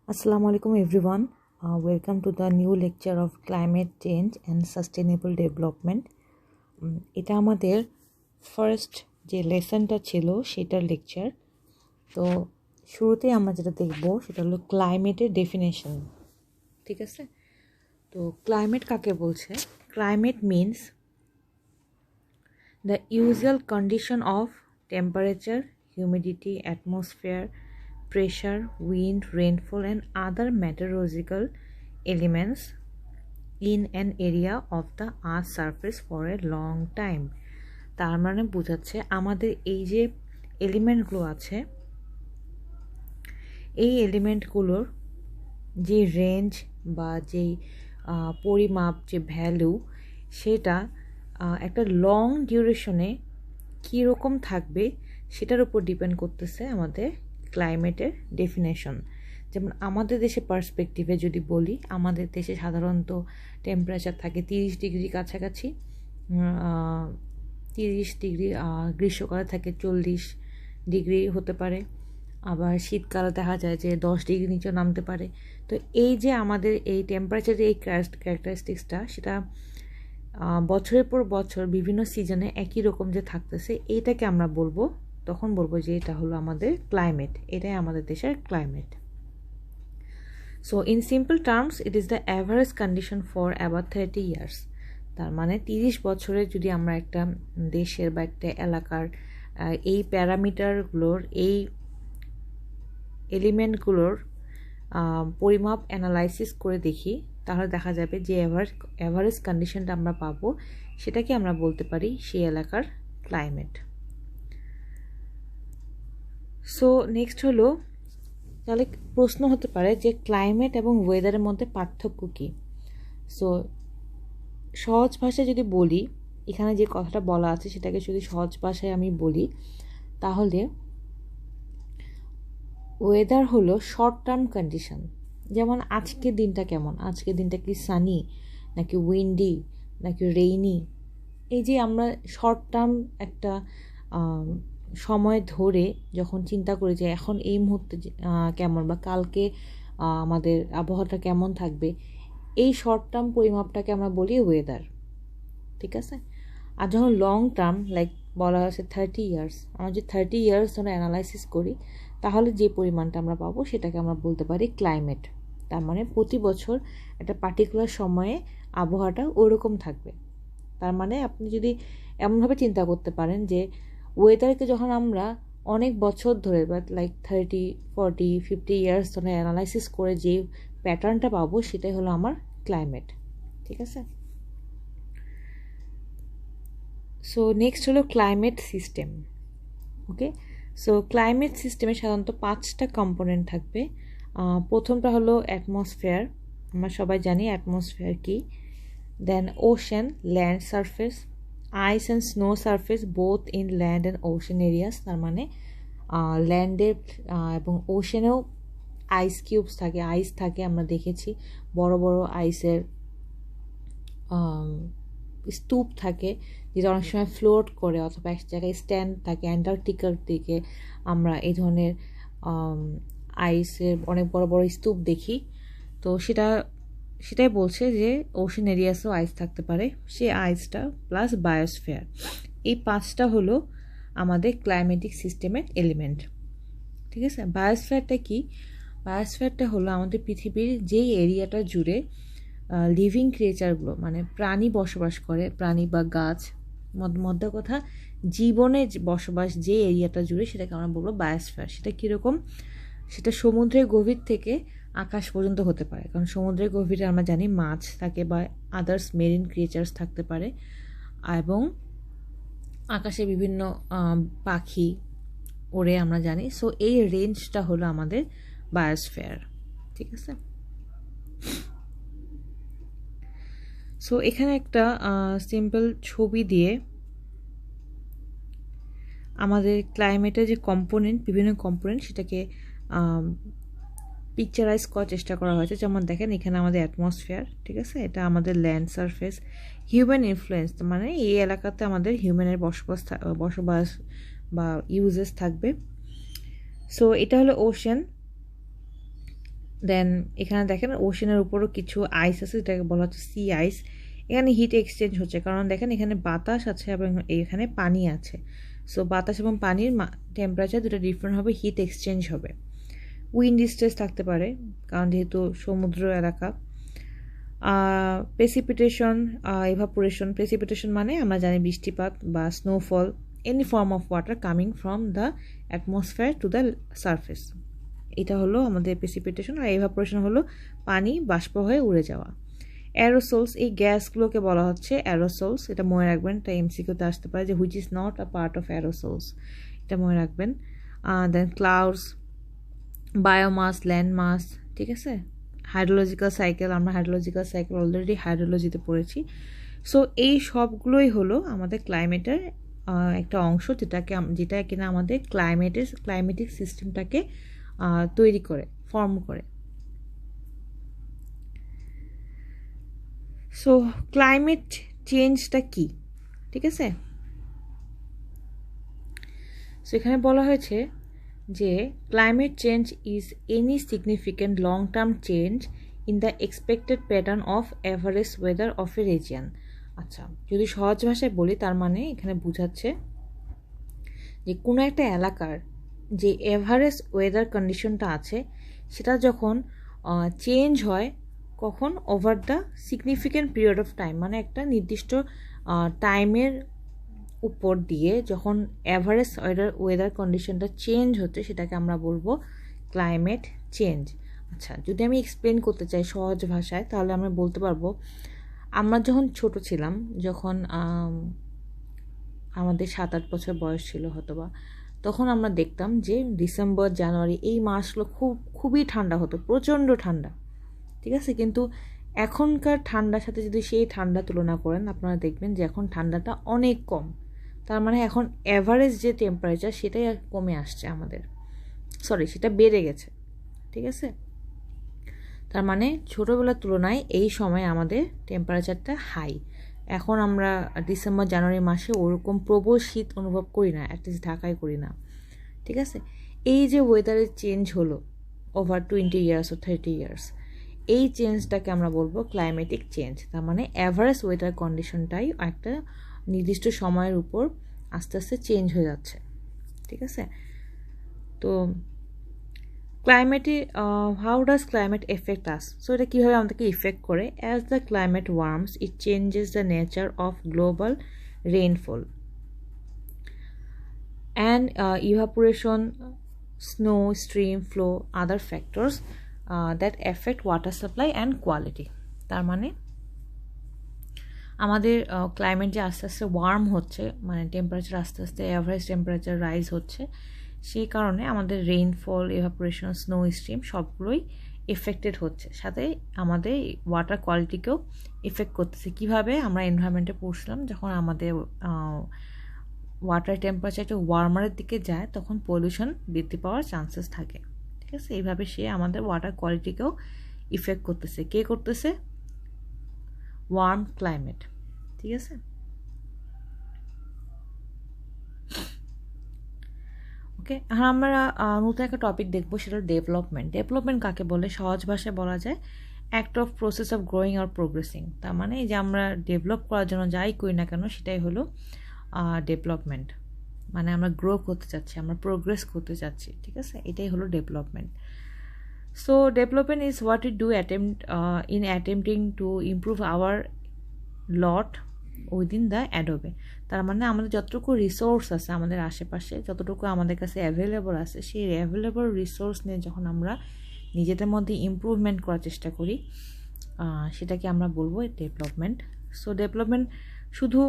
Assalamu alaikum everyone. Welcome to the new lecture of climate change and sustainable development. এটা আমাদের first যে লেসনটা ছিল সেটার লেকচার। তো শুরুতেই আমরা যেটা দেখব সেটা হলো ক্লাইমেটের ডেফিনেশন। ঠিক আছে? তো ক্লাইমেট কাকে বলছে? Climate means the usual condition of temperature, humidity, atmosphere, pressure, wind, rainfall and other meteorological elements in an area of the earth's surface for a long time. তার মানে বোঝাচ্ছে আমাদের এই যে এলিমেন্টগুলো আছে এই এলিমেন্টগুলোর যে রেঞ্জ বা যেই পরিমাপ যে ভ্যালু সেটা একটা লং ডিউরেশনে কীরকম থাকবে সেটার উপর ডিপেন্ড করতেছে আমাদের ক্লাইমেটের ডেফিনেশন। যেমন আমাদের দেশের পার্সপেক্টিভে যদি বলি, আমাদের দেশে সাধারণত টেম্পারেচার থাকে 30 ডিগ্রি কাছাকাছি, 30 ডিগ্রি, গ্রীষ্মকালে থাকে 40 ডিগ্রি হতে পারে, আবার শীতকালে দেখা যায় যে 10 ডিগ্রি নিচেও নামতে পারে। তো এই যে আমাদের এই টেম্পারেচারের এই ক্যারেক্টারিস্টিক্সটা সেটা বছরের পর বছর বিভিন্ন সিজনে একই রকম যে থাকতেছে এইটাকে আমরা বলবো, তখন বলবো যে এটা হলো আমাদের ক্লাইমেট, এটাই আমাদের দেশের climate. So in simple terms it is the average condition for about 30 years. তার মানে 30 বছরে যদি আমরা একটা দেশের বা একটা এলাকার এই প্যারামিটারগুলোর এই এলিমেন্টগুলোর পরিমাপ অ্যানালাইসিস করে দেখি, তাহলে দেখা যাবে যে অ্যাভারেজ কন্ডিশনটা আমরা পাবো সেটাকে আমরা বলতে পারি সেই এলাকার ক্লাইমেট। সো নেক্সট হলো, তাহলে প্রশ্ন হতে পারে যে ক্লাইমেট এবং ওয়েদারের মধ্যে পার্থক্য কী। সো সহজ ভাষায় যদি বলি, এখানে যে কথাটা বলা আছে সেটাকে যদি সহজ ভাষায় আমি বলি, তাহলে ওয়েদার হলো শর্ট টার্ম কন্ডিশন। যেমন আজকের দিনটা কেমন, আজকের দিনটা কি সানি নাকি উইন্ডি নাকি রেইনি, এই যে আমরা শর্ট টার্ম একটা সময় ধরে যখন চিন্তা করি যে এখন এই মুহূর্তে কেমন বা কালকে আমাদের আবহাওয়াটা কেমন থাকবে, এই শর্ট টার্ম পরিমাপটাকে আমরা বলি ওয়েদার। ঠিক আছে? আর যখন লং টার্ম, লাইক বলা হয়েছে 30 ইয়ার্স, আমরা যদি 30 ইয়ার্স ধরে অ্যানালাইসিস করি তাহলে যে পরিমাণটা আমরা পাবো সেটাকে আমরা বলতে পারি ক্লাইমেট। তার মানে প্রতি বছর একটা পার্টিকুলার সময়ে আবহাওয়াটা ওরকম থাকবে। তার মানে আপনি যদি এমনভাবে চিন্তা করতে পারেন যে ওয়েদারকে যখন আমরা অনেক বছর ধরে বা লাইক 30, 40, 50 ইয়ার্স ধরে অ্যানালাইসিস করে যে প্যাটার্নটা পাবো সেটাই হলো আমার ক্লাইমেট। ঠিক আছে? সো নেক্সট হলো ক্লাইমেট সিস্টেম। ওকে, সো ক্লাইমেট সিস্টেমে সাধারণত 5টা কম্পোনেন্ট থাকবে। প্রথমটা হলো অ্যাটমসফিয়ার, আমরা সবাই জানি অ্যাটমসফিয়ার কি। Then ocean, land surface, ice and snow surface both in land and ocean areas. তার মানে ল্যান্ডের এবং ওশেনেও আইস কিউবস থাকে, আইস থাকে, আমরা দেখেছি বড় বড় আইসের স্তূপ থাকে যেটা অনেক সময় ফ্লোট করে অথবা এক জায়গায় স্ট্যান্ড থাকে। অ্যান্টার্কটিকার দিকে আমরা এই ধরনের আইসের অনেক বড় বড় স্তূপ দেখি। তো সেটাই বলছে যে ওশেন এরিয়াসেও আইস থাকতে পারে, সেই আইসটা প্লাস বায়োস্ফিয়ার, এই 5টা হলো আমাদের ক্লাইমেটিক সিস্টেমের এলিমেন্ট। ঠিক আছে? বায়োস্ফিয়ারটা কি? বায়োস্ফিয়ারটা হলো আমাদের পৃথিবীর যেই এরিয়াটা জুড়ে লিভিং ক্রিয়েচারগুলো মানে প্রাণী বসবাস করে, প্রাণী বা গাছ, মধ্যে কথা জীবনের বসবাস যে এরিয়াটা জুড়ে সেটাকে আমরা বলবো বায়োস্ফিয়ার। সেটা কীরকম? সেটা সমুদ্রের গভীর থেকে আকাশ পর্যন্ত হতে পারে, কারণ সমুদ্রের গভীরে আমরা জানি মাছ থাকে বা আদার্স মেরিন ক্রিয়েচার্স থাকতে পারে, এবং আকাশে বিভিন্ন পাখি ওড়ে আমরা জানি। সো এই রেঞ্জটা হলো আমাদের বায়োস্ফিয়ার। ঠিক আছে? সো এখানে একটা সিম্পল ছবি দিয়ে আমাদের ক্লাইমেটের যে কম্পোনেন্ট, বিভিন্ন কম্পোনেন্ট, সেটাকে পিকচারাইজ করার চেষ্টা করা হয়েছে। যেমন দেখেন এখানে আমাদের অ্যাটমসফিয়ার, ঠিক আছে, এটা আমাদের ল্যান্ড সারফেস, হিউম্যান ইনফ্লুয়েন্স, মানে এই এলাকাতে আমাদের হিউম্যানের বসবাস বা ইউজেস থাকবে। সো এটা হলো ওশেন, দেন এখানে দেখেন ওশানের উপরও কিছু আইস আছে, যেটাকে বলা হচ্ছে সি আইস। এখানে হিট এক্সচেঞ্জ হচ্ছে, কারণ দেখেন এখানে বাতাস আছে এবং এখানে পানি আছে। সো বাতাস এবং পানির টেম্পারেচার দুটো ডিফারেন্ট হবে, হিট এক্সচেঞ্জ হবে। উইন্ড স্ট্রেস থাকতে পারে, কারণ যেহেতু সমুদ্র এলাকা। Precipitation, evaporation. প্রেসিপিটেশন মানে আমরা জানি বৃষ্টিপাত বা snowfall, any form of water coming from the atmosphere to the surface, এটা হলো আমাদের প্রেসিপিটেশন। আর ইভাপোরেশন হলো পানি বাষ্প হয়ে উড়ে যাওয়া। অ্যারোসোলস, এই গ্যাসগুলোকে বলা হচ্ছে অ্যারোসোলস, এটা মনে রাখবেন, এটা এমসিকিউতে আসতে পারে যে which is not a part of aerosols, এটা মনে রাখবেন। দেন ক্লাউডস, বায়োমাস, ল্যান্ডমাস, ঠিক আছে। হাইড্রোলজিক্যাল সাইকেল, আমরা হাইড্রোলজিক্যাল সাইকেল অলরেডি হাইড্রোলজিতে পড়েছি। সো এই সবগুলোই হলো আমাদের ক্লাইমেটের একটা অংশ, যেটা কিনা আমাদের ক্লাইমেটিক সিস্টেমটাকে তৈরি করে, ফর্ম করে। সো ক্লাইমেট চেঞ্জটা কি, ঠিক আছে। সো এখানে বলা হয়েছে যে climate change is any significant long term change in the expected pattern of average weather of a region. আচ্ছা, যদি সহজ ভাষায় বলি, তার মানে এখানে বোঝাচ্ছে যে কোনো একটা এলাকার যে এভারেজ ওয়েদার কন্ডিশনটা আছে সেটা যখন চেঞ্জ হয়, কখন over the significant period of time, মানে একটা নির্দিষ্ট টাইমের উপর দিয়ে যখন অ্যাভারেজ ওয়েদার কন্ডিশনটা চেঞ্জ হচ্ছে, সেটাকে আমরা বলবো ক্লাইমেট চেঞ্জ। আচ্ছা, যদি আমি এক্সপ্লেন করতে চাই সহজ ভাষায়, তাহলে আমরা বলতে পারবো, আমরা যখন ছোট ছিলাম, যখন আমাদের 7-8 বছর বয়স ছিল হয়তোবা, তখন আমরা দেখতাম যে ডিসেম্বর, জানুয়ারি এই মাসগুলো খুবই ঠান্ডা হতো, প্রচণ্ড ঠান্ডা, ঠিক আছে। কিন্তু এখনকার ঠান্ডার সাথে যদি সেই ঠান্ডা তুলনা করেন, আপনারা দেখবেন যে এখন ঠান্ডাটা অনেক কম। তার মানে এখন অ্যাভারেজ যে টেম্পারেচার সেটাই আর কমে আসছে আমাদের, সেটা বেড়ে গেছে, ঠিক আছে। তার মানে ছোটোবেলার তুলনায় এই সময় আমাদের টেম্পারেচারটা হাই। এখন আমরা ডিসেম্বর, জানুয়ারি মাসে ওরকম প্রবল শীত অনুভব করি না, অ্যাটলিস্ট ঢাকায় করি না, ঠিক আছে। এই যে ওয়েদারের চেঞ্জ হলো ওভার 20 ইয়ার্স ও 30 ইয়ার্স, এই চেঞ্জটাকে আমরা বলবো ক্লাইমেটিক চেঞ্জ। তার মানে অ্যাভারেজ ওয়েদার কন্ডিশনটাই একটা নির্দিষ্ট সময়ের উপর আস্তে আস্তে চেঞ্জ হয়ে যাচ্ছে, ঠিক আছে। তো ক্লাইমেটে how does climate effect us? So এটা কীভাবে আমাদেরকে ইফেক্ট করে? As the climate warms, it changes the nature of global rainfall and evaporation, snow, stream flow, other factors that affect water supply and quality. তার মানে আমাদের climate যে আস্তে আস্তে ওয়ার্ম হচ্ছে, মানে টেম্পারেচার আস্তে আস্তে অ্যাভারেজ টেম্পারেচার রাইজ হচ্ছে, সেই কারণে আমাদের রেইনফল, ইভাপোরেশন, স্নো, স্ট্রিম সবগুলোই এফেক্টেড হচ্ছে, সাথে আমাদের ওয়াটার কোয়ালিটিকেও এফেক্ট করতেছে। কীভাবে? আমরা এনভায়রনমেন্টে পড়ছিলাম, যখন আমাদের ওয়াটার টেম্পারেচার একটু ওয়ার্মারের দিকে যায়, তখন পলিউশন বৃদ্ধি পাওয়ার চান্সেস থাকে, ঠিক আছে। এইভাবে সে আমাদের ওয়াটার কোয়ালিটিকেও ইফেক্ট করতেছে। কে করতেছে? ওয়ার্ম ক্লাইমেট, ঠিক আছে। ওকে, আর আমরা নতুন একটা টপিক দেখবো, সেটা ডেভেলপমেন্ট। ডেভেলপমেন্ট কাকে বলে? সহজ ভাষায় বলা যায় act of process of growing R progressing. তার মানে এই যে আমরা ডেভেলপ করার জন্য যাই করি না কেন, সেটাই হলো ডেভেলপমেন্ট। মানে আমরা গ্রো করতে চাচ্ছি, আমরা প্রোগ্রেস করতে চাচ্ছি, ঠিক আছে, এটাই হলো development. So development is what it do in attempting to improve hour lot within the Adobe. তার মানে আমাদের যতটুকু রিসোর্স আছে আমাদের আশেপাশে, যতটুকু আমাদের কাছে অ্যাভেলেবল আছে, সেই অ্যাভেলেবল রিসোর্স নিয়ে যখন আমরা নিজেদের মধ্যে ইমপ্রুভমেন্ট করার চেষ্টা করি, সেটাকে আমরা বলবো ডেভেলপমেন্ট। সো ডেভেলপমেন্ট শুধু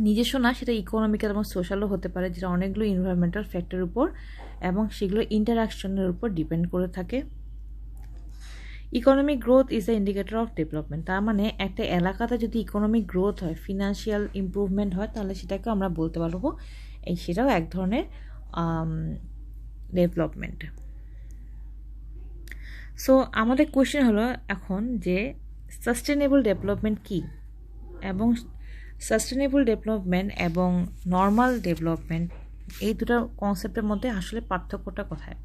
নিজস্ব না, সেটা ইকোনমিক্যাল এবং সোশ্যালও হতে পারে, যেটা অনেকগুলো এনভায়রনমেন্টাল ফ্যাক্টরের উপর এবং সেগুলো ইন্টারাকশনের উপর ডিপেন্ড করে থাকে। Economic growth is the indicator of development. তার মানে একটা এলাকাতে যদি ইকোনমিক গ্রোথ হয়, ফিনান্সিয়াল ইমপ্রুভমেন্ট হয়, তাহলে সেটাকে আমরা বলতে পারবো সেটাও এক ধরনের ডেভেলপমেন্ট। সো আমাদের কোয়েশ্চেন হলো এখন যে সাস্টেনেবল ডেভেলপমেন্ট কী, এবং সাস্টেনেবল ডেভেলপমেন্ট এবং নর্মাল ডেভেলপমেন্ট, এই দুটো কনসেপ্টের মধ্যে আসলে পার্থক্যটা কোথায়?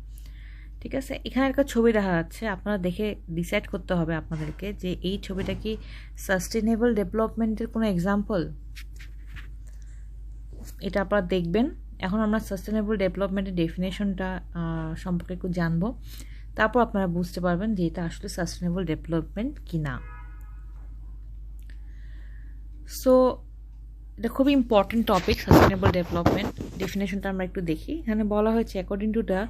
ঠিক আছে, এখানে একটা ছবি দেখা যাচ্ছে, আপনারা দেখে ডিসাইড করতে হবে আপনাদেরকে যে এই ছবিটা কি সাস্টেনেবল ডেভেলপমেন্টের কোনো এক্সাম্পল। এটা আপনারা দেখবেন। এখন আমরা সাস্টেনেবল ডেভেলপমেন্টের ডেফিনেশনটা সম্পর্কে একটু জানবো, তারপর আপনারা বুঝতে পারবেন যে এটা আসলে সাস্টেনেবল ডেভেলপমেন্ট কি না। সো এটা খুবই ইম্পর্টেন্ট টপিক, সাস্টেনেবল ডেভেলপমেন্ট। ডেফিনেশনটা আমরা একটু দেখি। এখানে বলা হয়েছে according to the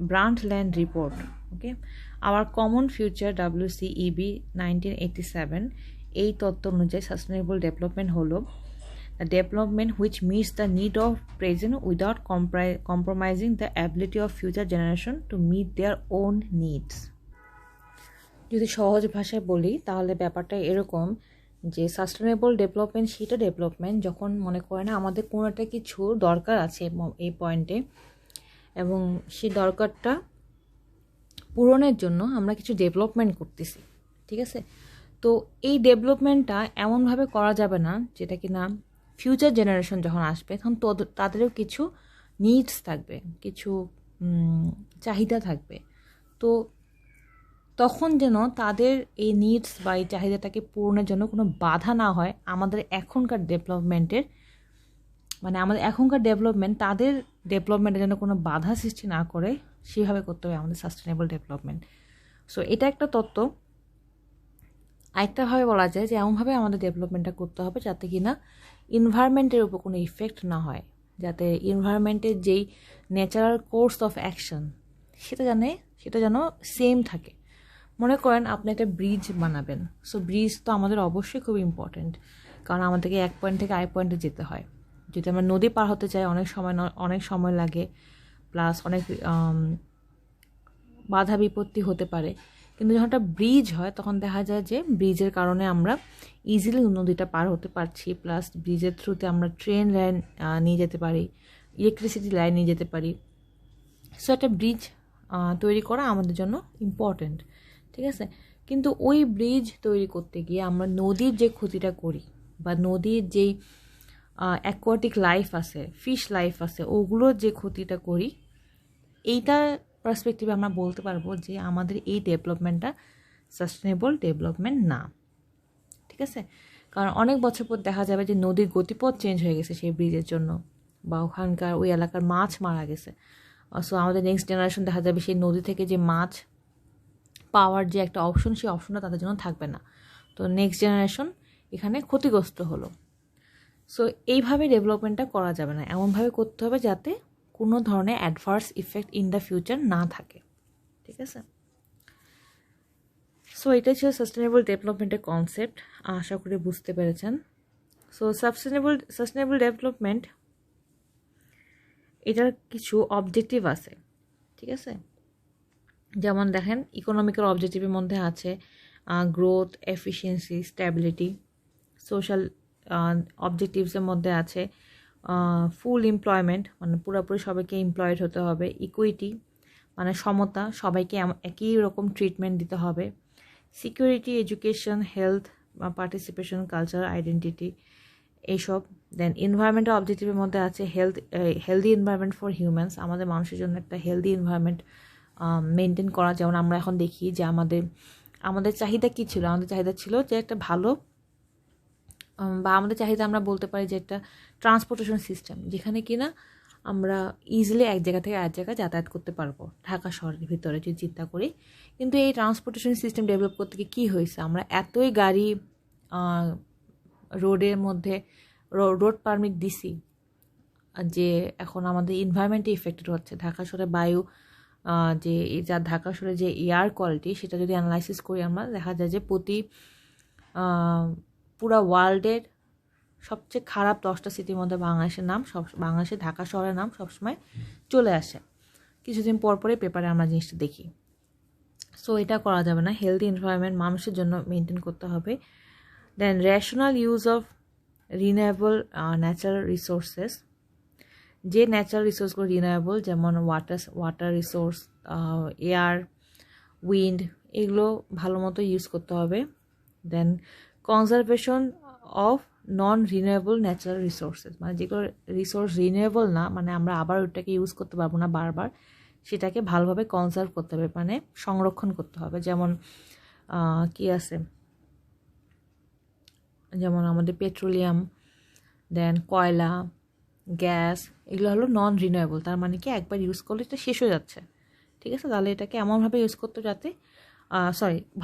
Brundtland report, okay, our common future WCEB 1987, এই তত্ত্ব অনুযায়ী সাস্টেনেবল ডেভেলপমেন্ট হলো the development which meets the need of present without compromising the ability of future generation to meet their own needs. যদি সহজ ভাষায় বলি তাহলে ব্যাপারটা এরকম যে সাস্টেনেবল ডেভেলপমেন্ট সেটা ডেভেলপমেন্ট যখন মনে করে না আমাদের কোনো একটা কিছু দরকার আছে এই পয়েন্টে, এবং সেই দরকারটা পূরণের জন্য আমরা কিছু ডেভেলপমেন্ট করতেছি। ঠিক আছে, তো এই ডেভেলপমেন্টটা এমনভাবে করা যাবে না যেটা কি না ফিউচার জেনারেশন যখন আসবে তখন তাদেরও কিছু নিডস থাকবে, কিছু চাহিদা থাকবে। তো তখন যেন তাদের এই নিডস বা এই চাহিদাটাকে পূরণের জন্য কোনো বাধা না হয় আমাদের এখনকার ডেভেলপমেন্টের, মানে আমাদের এখনকার ডেভেলপমেন্ট তাদের ডেভেলপমেন্টের জন্য কোনো বাধা সৃষ্টি না করে সেভাবে করতে হবে আমাদের সাস্টেনেবল ডেভেলপমেন্ট। সো এটা একটা তত্ত্ব। আরেকটাভাবে বলা যায় যে এমনভাবে আমাদের ডেভেলপমেন্টটা করতে হবে যাতে কি না এনভায়রনমেন্টের উপর কোনো ইফেক্ট না হয়, যাতে এনভায়রনমেন্টের যেই ন্যাচারাল কোর্স অফ অ্যাকশন সেটা যেন সেম থাকে। মনে করেন আপনি একটা ব্রিজ বানাবেন, সো ব্রিজ তো আমাদের অবশ্যই খুব ইম্পর্ট্যান্ট, কারণ আমাদেরকে এক পয়েন্ট থেকে আরেক পয়েন্টে যেতে হয়। যদি আমরা নদী পার হতে চাই অনেক সময় লাগে, প্লাস অনেক বাধা বিপত্তি হতে পারে। কিন্তু যখন একটা ব্রিজ হয় তখন দেখা যায় যে ব্রিজের কারণে আমরা ইজিলি নদীটা পার হতে পারছি, প্লাস ব্রিজের থ্রুতে আমরা ট্রেন লাইন নিয়ে যেতে পারি, ইলেকট্রিসিটি লাইন নিয়ে যেতে পারি। সো একটা ব্রিজ তৈরি করা আমাদের জন্য ইম্পর্ট্যান্ট। ঠিক আছে, কিন্তু ওই ব্রিজ তৈরি করতে গিয়ে আমরা নদীর যে ক্ষতিটা করি বা নদীর যেই অ্যাকোয়াটিক লাইফ আছে, ফিশ লাইফ আছে, ওগুলোর যে ক্ষতিটা করি, এইটার পার্সপেক্টিভে আমরা বলতে পারবো যে আমাদের এই ডেভেলপমেন্টটা সাস্টেনেবল ডেভেলপমেন্ট না। ঠিক আছে, কারণ অনেক বছর পর দেখা যাবে যে নদীর গতিপথ চেঞ্জ হয়ে গেছে সেই ব্রিজের জন্য, বা ওখানকার ওই এলাকার মাছ মারা গেছে। সো আমাদের নেক্সট জেনারেশন দেখা যাবে সেই নদী থেকে যে মাছ পাওয়ার যে একটা অপশন, সেই অপশনটা তাদের জন্য থাকবে না। তো নেক্সট জেনারেশন এখানে ক্ষতিগ্রস্ত হলো। সো এইভাবে ডেভেলপমেন্টটা করা যাবে না, এমনভাবে করতে হবে যাতে কোনো ধরনের adverse effect in the future না থাকে। ঠিক আছে, সো এটাই ছিল সাস্টেনেবল ডেভেলপমেন্টের কনসেপ্ট, আশা করি বুঝতে পেরেছেন। সো সাস্টেনেবল ডেভেলপমেন্ট এটার কিছু অবজেক্টিভ আছে। ঠিক আছে, যেমন দেখেন ইকোনমিক্যাল অবজেক্টিভের মধ্যে আছে গ্রোথ, এফিসিয়েন্সি, স্ট্যাবিলিটি। সোশ্যাল অবজেক্টিভসের মধ্যে আছে ফুল এমপ্লয়মেন্ট, মানে পুরোপুরি সবাইকে এমপ্লয়েড হতে হবে। ইকুইটি মানে সমতা, সবাইকে একই রকম ট্রিটমেন্ট দিতে হবে। Security, education, health, participation, culture, identity, এইসব। দেন এনভায়রনমেন্টাল অবজেক্টিভের মধ্যে আছে হেলদি এনভায়রনমেন্ট ফর হিউম্যানস, আমাদের মানুষের জন্য একটা হেলদি এনভায়রনমেন্ট মেনটেন করা। যেমন আমরা এখন দেখি যে আমাদের চাহিদা কী ছিল, আমাদের চাহিদা ছিল যে একটা ভালো, বা আমাদের চাহিদা আমরা বলতে পারি যে একটা ট্রান্সপোর্টেশন সিস্টেম, যেখানে কিনা আমরা ইজিলি এক জায়গা থেকে আরেক জায়গায় যাতায়াত করতে পারবো ঢাকা শহরের ভিতরে যদি চিন্তা করি। কিন্তু এই ট্রান্সপোর্টেশন সিস্টেম ডেভেলপ করতে গিয়ে কী হয়েছে, আমরা এতই গাড়ি রোডের মধ্যে রোড পারমিট দিছি যে এখন আমাদের এনভায়রনমেন্টে ইফেক্টেড হচ্ছে। ঢাকা শহরে বায়ু যে ঢাকা শহরে যে এয়ার কোয়ালিটি, সেটা যদি অ্যানালাইসিস করি আমরা দেখা যায় যে পুরা ওয়ার্ল্ডের সবচেয়ে খারাপ 10টা সিটির মধ্যে বাংলাদেশের ঢাকা শহরের নাম সবসময় চলে আসে, কিছুদিন পরপরই পেপারে আমরা জিনিসটা দেখি। সো এটা করা যাবে না, হেলদি এনভায়রনমেন্ট মানুষের জন্য মেনটেন করতে হবে। Then rational use of renewable natural resources, যে ন্যাচারাল রিসোর্সগুলো রিনিউয়েবল, যেমন ওয়াটার রিসোর্স, এয়ার, উইন্ড, এগুলো ভালো মতো ইউজ করতে হবে। Then conservation of non renewable natural resources, মানে যেগুলো রিসোর্স রিনিউয়েবল না, মানে আমরা আবার ওইটাকে ইউজ করতে পারবো না বারবার, সেটাকে ভালোভাবে কনজার্ভ করতে হবে, মানে সংরক্ষণ করতে হবে। যেমন কি আছে, যেমন আমাদের পেট্রোলিয়াম, দেন কয়লা, গ্যাস, এগুলো হলো নন রিনিউয়েবল। তার মানে কি একবার ইউজ করলে এটা শেষ হয়ে যাচ্ছে, ঠিক আছে? তাহলে এটাকে এমনভাবে ইউজ করতে যাতে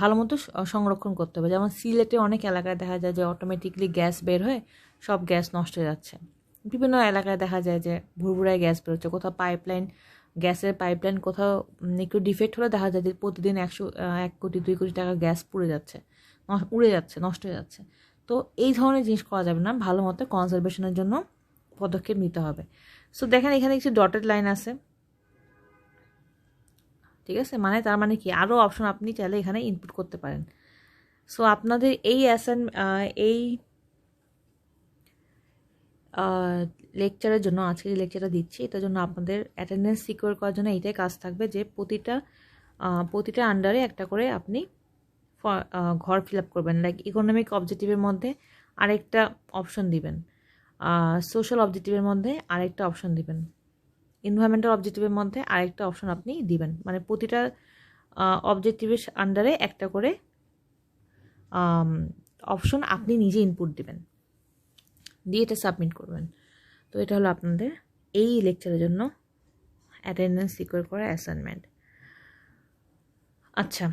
ভালো মতো সংরক্ষণ করতে হবে। যেমন সিলেটে অনেক এলাকায় দেখা যায় যে অটোমেটিকলি গ্যাস বের হয়ে সব গ্যাস নষ্ট হয়ে যাচ্ছে। বিভিন্ন এলাকায় দেখা যায় যে ভুরভুরায় গ্যাস বেরোচ্ছে, কোথাও গ্যাসের পাইপলাইন কোথাও একটু ডিফেক্ট হলে দেখা যায় যে প্রতিদিন 1 কোটি 2 কোটি টাকা গ্যাস উড়ে যাচ্ছে, নষ্ট হয়ে যাচ্ছে। তো এই ধরনের জিনিস করা যাবে না, ভালো মতো কনজারভেশনের জন্য পদক্ষেপ নিতে হবে। সো দেখেন এখানে কিছু ডটেড লাইন আছে, ঠিক আছে? মানে তার মানে কি আরও অপশন আপনি চাইলে এখানে ইনপুট করতে পারেন। সো আপনাদের এই লেকচারের জন্য, আজকে যে লেকচারটা দিচ্ছি এটার জন্য আপনাদের অ্যাটেন্ডেন্স সিকিউর করার জন্য এইটাই কাজ থাকবে যে প্রতিটা আন্ডারে একটা করে আপনি ঘর ফিল আপ করবেন। লাইক ইকোনমিক অবজেক্টিভের মধ্যে আরেকটা অপশন দিবেন, সোশ্যাল অবজেক্টিভের মধ্যে আরেকটা অপশন দিবেন, এনভায়রনমেন্টাল অবজেক্টিভের মধ্যে আরেকটা অপশন আপনি দিবেন। মানে প্রতিটা অবজেক্টিভের আন্ডারে একটা করে অপশন আপনি নিজে ইনপুট দিবেন, দিয়ে এটা সাবমিট করবেন। তো এটা হলো আপনাদের এই লেকচারের জন্য অ্যাটেন্ডেন্স সিকিউর করা অ্যাসাইনমেন্ট। আচ্ছা,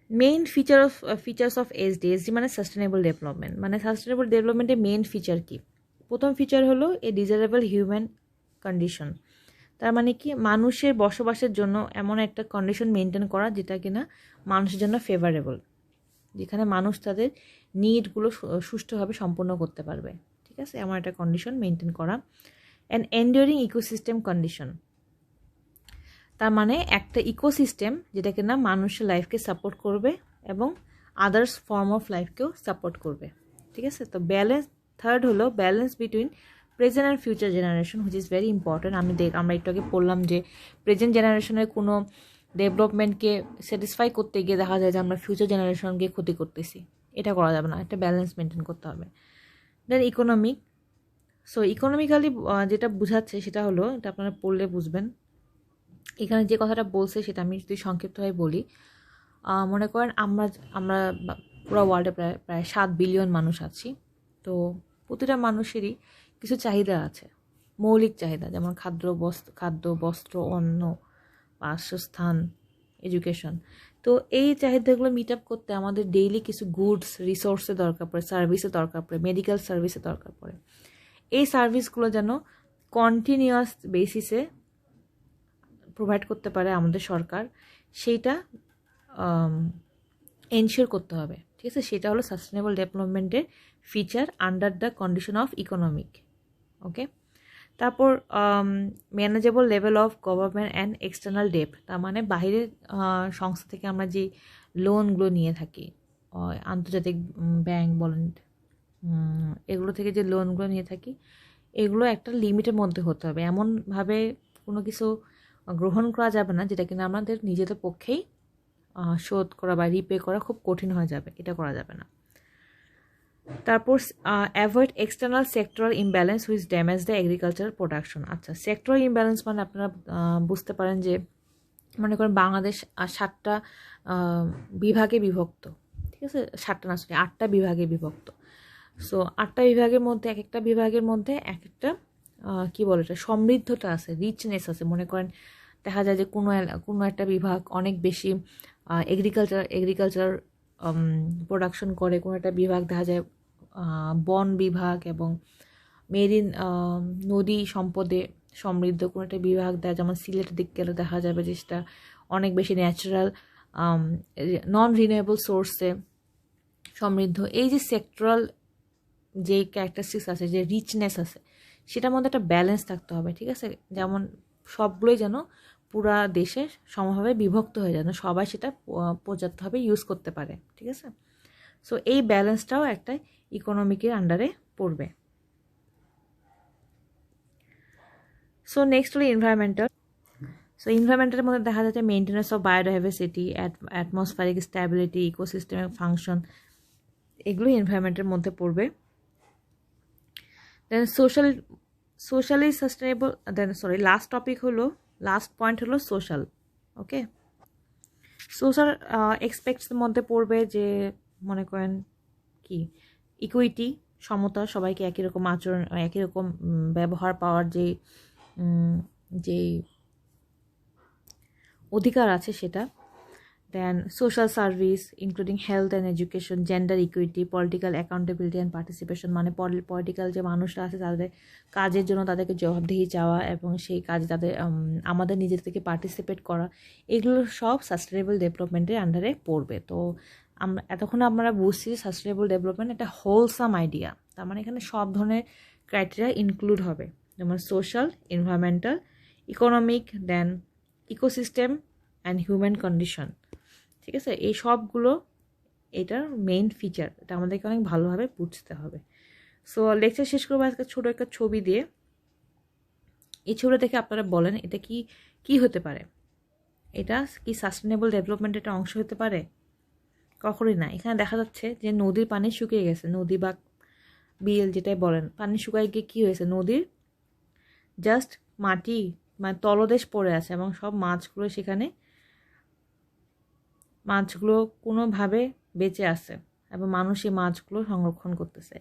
মেইন ফিচার্স অফ এসডি মানে সাস্টেনেবল ডেভেলপমেন্ট। মানে সাস্টেনেবল ডেভেলপমেন্টের মেইন ফিচার কি? প্রথম ফিচার হলো এ ডিজায়ারেবল হিউম্যান কন্ডিশন। তার মানে কি মানুষের বসবাসের জন্য এমন একটা কন্ডিশন মেনটেন করা যেটা কিনা মানুষের জন্য ফেভারেবল, যেখানে মানুষ তাদের নিডগুলো সুষ্ঠুভাবে সম্পন্ন করতে পারবে, ঠিক আছে? এমন একটা কন্ডিশন মেনটেন করা। অ্যান্ড এন্ডিউরিং ইকোসিস্টেম কন্ডিশন, তার মানে একটা ইকোসিস্টেম যেটা কিনা মানুষের লাইফকে সাপোর্ট করবে এবং আদার্স ফর্ম অফ লাইফকেও সাপোর্ট করবে, ঠিক আছে? তো থার্ড হলো balance between present and future generation, which is very important. আমরা একটু আগে বললাম যে প্রেজেন্ট জেনারেশনের কোনো ডেভেলপমেন্টকে স্যাটিসফাই করতে গিয়ে দেখা যায় যে আমরা ফিউচার জেনারেশনকে ক্ষতি করতেছি, এটা করা যাবে না, একটা ব্যালেন্স মেনটেন করতে হবে। দেন ইকোনমিক, সো ইকোনমিক্যালি যেটা বোঝাচ্ছে সেটা হলো, এটা আপনারা পড়লে বুঝবেন। এখানে যে কথাটা বলছে সেটা আমি যদি সংক্ষিপ্তভাবে বলি, মনে করেন আমরা পুরো ওয়ার্ল্ডে প্রায় 7 বিলিয়ন মানুষ আছি। তো প্রতিটা মানুষেরই কিছু চাহিদা আছে, মৌলিক চাহিদা, যেমন খাদ্য, বস্ত্র, অন্ন, বাসস্থান, এডুকেশন। তো এই চাহিদাগুলো মিট আপ করতে আমাদের ডেইলি কিছু গুডস, রিসোর্সের দরকার পড়ে, সার্ভিসের দরকার পড়ে, মেডিকেল সার্ভিসের দরকার পড়ে। এই সার্ভিসগুলো যেন কন্টিনিউয়াস বেসিসে প্রোভাইড করতে পারে আমাদের সরকার, সেইটা এনশিওর করতে হবে, ঠিক আছে? সেটা হলো সাস্টেনেবল ডেভেলপমেন্টের feature under the condition of economic. Okay, তারপর manageable level of government and external debt, তার মানে বাইরের সংস্থা থেকে আমরা যে লোনগুলো নিয়ে থাকি, আন্তর্জাতিক ব্যাংক বলেন, এগুলো থেকে যে লোনগুলো নিয়ে থাকি, এগুলো একটা লিমিটের মধ্যে হতে হবে। এমনভাবে কোনো কিছু গ্রহণ করা যাবে না যেটা কিনা আমাদের নিজেদের পক্ষেই শোধ করা বা রিপে করা খুব কঠিন হয়ে যাবে, এটা করা যাবে না। তারপর avoid external sectoral imbalance which damage the agriculture production. আচ্ছা, সেক্টরাল ইমব্যালেন্স মানে আপনারা বুঝতে পারেন যে মনে করেন বাংলাদেশ 7টা বিভাগে বিভক্ত, ঠিক আছে? 7টা না, 8টা বিভাগে বিভক্ত। সো 8টা বিভাগের মধ্যে এক একটা বিভাগের মধ্যে এক একটা কী বলে এটা, সমৃদ্ধতা আছে, রিচনেস আছে। মনে করেন দেখা যায় যে কোনো একটা বিভাগ অনেক বেশি এগ্রিকালচার প্রোডাকশন করে, কোনো একটা বিভাগ দেখা যায় বন বিভাগ এবং মেরিন নদী সম্পদে সমৃদ্ধ, কোনো একটা বিভাগ দেয়, যেমন সিলেটের দিক গেলে দেখা যাবে যে সেটা অনেক বেশি ন্যাচারাল নন রিনিউয়েবল সোর্সে সমৃদ্ধ। এই যে সেক্টরাল যে ক্যারেক্টারিস্টিক্স আছে, যে রিচনেস আছে, সেটার মধ্যে একটা ব্যালেন্স থাকতে হবে, ঠিক আছে? যেমন সবগুলোই যেন পুরা দেশে সমভাবে বিভক্ত হয়ে যায়, সবাই সেটা পর্যাপ্তভাবে ইউজ করতে পারে, ঠিক আছে? সো এই ব্যালেন্সটাও একটা ইকোনমিকের আন্ডারে পড়বে। সো নেক্সট হলো এনভায়রনমেন্টাল। সো এনভায়রনমেন্টের মধ্যে দেখা যাচ্ছে maintenance of biodiversity, atmospheric stability, ইকোসিস্টেমের ফাংশন, এগুলো এনভায়রনমেন্টের মধ্যে পড়বে। Then socially sustainable, then sorry last point হলো সোশ্যাল। ওকে, সোশ্যাল এক্সপেক্টসের মধ্যে পড়বে যে মনে করেন কি ইকুইটি, সমতা, সবাইকে একই রকম আচরণ, একই রকম ব্যবহার পাওয়ার যে অধিকার আছে সেটা। Then social service including health and education, gender equity, political accountability and participation, মানে পলিটিক্যাল যে মানুষরা আছে তাদের কাজের জন্য তাদেরকে জবাবদিহি চাওয়া এবং সেই কাজে তাদের আমাদের নিজের থেকে পার্টিসিপেট করা, এগুলো সব সাস্টেনেবল ডেভেলপমেন্টের আন্ডারে পড়বে। তো আমরা এতক্ষণ আমরা বুঝছি সাস্টেনেবল ডেভেলপমেন্ট একটা হোলসাম আইডিয়া, তার মানে এখানে সব ধরনের ক্রাইটেরিয়া ইনক্লুড হবে, যেমন social, environmental, economic, then ecosystem and human condition. ঠিক আছে, এই সবগুলো এটার মেইন ফিচার, এটা আমাদেরকে অনেক ভালোভাবে বুঝতে হবে। সো লেকচার শেষ করবো আজকে ছোটো একটা ছবি দিয়ে। এই ছবিটা দেখে আপনারা বলেন এটা কি হতে পারে, এটা কি সাস্টেনেবল ডেভেলপমেন্ট একটা অংশ হতে পারে? কখনোই না। এখানে দেখা যাচ্ছে যে নদীর পানি শুকিয়ে গেছে, নদী বা বিল যেটাই বলেন, পানি শুকায় গিয়ে কী হয়েছে, নদীর জাস্ট মাটি মানে তলদেশ পড়ে আছে এবং সব মাছগুলো কোনোভাবে বেঁচে আছে এবং মানুষ এই মাছগুলো সংরক্ষণ করতেছে।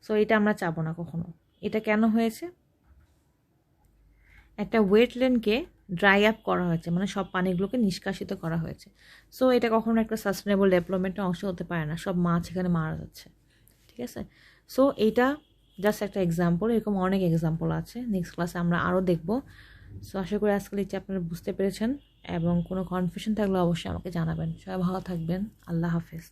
সো এটা আমরা চাবো না কখনো। এটা কেন হয়েছে? একটা ওয়েটল্যান্ডকে ড্রাই আপ করা হয়েছে, মানে সব পানিগুলোকে নিষ্কাশিত করা হয়েছে। সো এটা কখনো একটা সাস্টেনেবল ডেভেলপমেন্টের অংশ হতে পারে না, সব মাছ এখানে মারা যাচ্ছে। ঠিক আছে, সো এইটা জাস্ট একটা এক্সাম্পল, এরকম অনেক এক্সাম্পল আছে, নেক্সট ক্লাসে আমরা আরও দেখবো। সো আশা করি আজকে লেকচার আপনারা বুঝতে পেরেছেন এবং কোনো কনফিউশন থাকলে অবশ্যই আমাকে জানাবেন। সবাই ভালো থাকবেন, আল্লাহ হাফেজ।